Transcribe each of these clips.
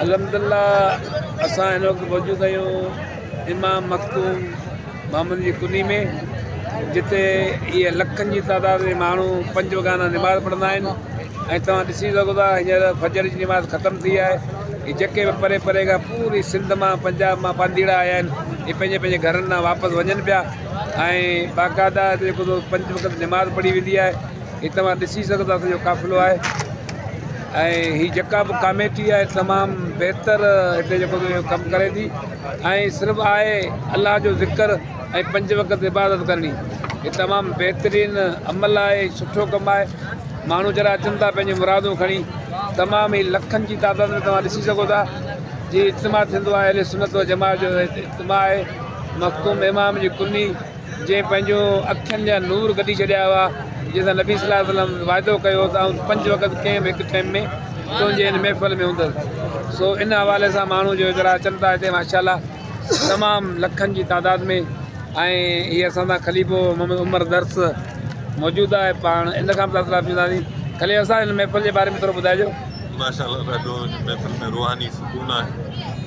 अल्हम्दुलिल्लाह असां हिन वक़्तु मौजूदु आहियूं इमाम मखतूम मोहम्मद जी कुनी में, जिते इहे लखनि जी तादाद में माण्हू 5 वॻाना निमाज़ पढ़ंदा आहिनि। ऐं तव्हां ॾिसी सघो था हींअर फजर जी निमाज़ ख़तमु थी आहे। हीअ जेके बि परे परे खां पूरी सिंध मां पंजाब मां पांधीड़ा आया आहिनि, इहे पंहिंजे पंहिंजे घरनि मां वापसि वञनि पिया ऐं बाक़ाइदा जेको 5 वक़्त निमाज़ पढ़ी वेंदी आहे। हीअ तव्हां ॾिसी सघो था सॼो काफ़िलो आहे। ऐं हीअ जेका बि कमेटी आहे तमामु बहितर हिते जेको कमु करे थी ऐं सिर्फ़ु आहे अलाह जो ज़िक्र ऐं 5 वक़्त इबादत करणी। हीअ तमामु बहितरीनु अमल आहे, सुठो कमु आहे। माण्हू जरा अचनि था पंहिंजी मुरादूं खणी, तमामु ई लखनि जी तादाद में तव्हां ॾिसी सघो था। जीअं इज्तिमा थींदो आहे अहले सुन्नत व जमात जो इज्तिमा आहे। मखतूम इमाम जी कुनी जंहिं पंहिंजो अखियुनि जा नूर कढी छॾिया हुआ, जंहिंसां नबी सल्लल्लाहु अलैहि वसल्लम वाइदो कयो त 5 वक़्त कंहिं बि हिकु टाइम में तुंहिंजे हिन महफ़िल में हूंदसि। सो इन हवाले सां माण्हू जो जरा अचनि था हिते माशाअल्लाह तमामु लखनि जी तादाद में। ऐं हीअ असां सां ख़लीफ़ो मोहम्मद उमर दर्स मौजूदु आहे। पाण इन खां बि तसला पींदासीं। ख़लीफ़ा असां हिन महफ़िल जे बारे में थोरो ॿुधाइजो। माशाअल्लाह ॾाढो महफ़िल में रूहानी सुकून आहे।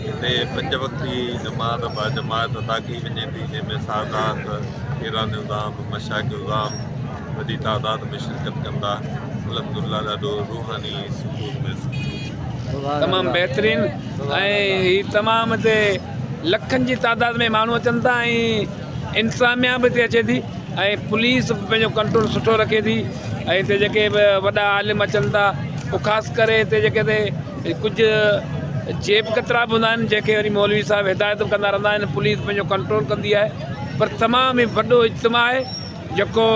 हिते 5 वक़्त जी नमाज़ बा जमात अदा कई वञे थी, जंहिंमें सादात ईरान उज़ाम मशाइख़ उज़ाम वॾी तादाद में शिरकत कंदा। अल्हम्दुलिल्लाह ॾाढो रूहानी सुकून में तमामु बहितरीनु। ऐं हीअ तमामु हिते लखनि जी तादाद में माण्हू अचनि था ऐं इंतिज़ामिया बि हिते अचे थी ऐं पुलिस बि पंहिंजो कंट्रोल सुठो रखे थी। ऐं हिते जेके बि वॾा आलिम अचनि था, पोइ ख़ासि करे हिते जेके कुझु जेब कतरा बि हूंदा आहिनि, जेके वरी मौलवी साहिब हिदायत बि कंदा रहंदा आहिनि। पुलिस पंहिंजो कंट्रोल कंदी आहे। पर तमामु ई वॾो इज्तिमा आहे जेको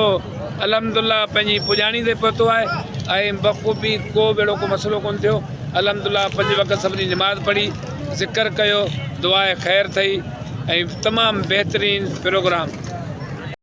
अल्हम्दुलिल्लाह पंहिंजी पुॼाणी ते पहुतो आहे ऐं बख़ूबी को बि अहिड़ो को मसइलो कोन थियो। अल्हम्दुलिल्लाह 5 वक़्त सभिनी निमाज़ पढ़ी, ज़िक्र कयो, दुआए ख़ैरु थी ऐं तमामु बहितरीनु प्रोग्राम।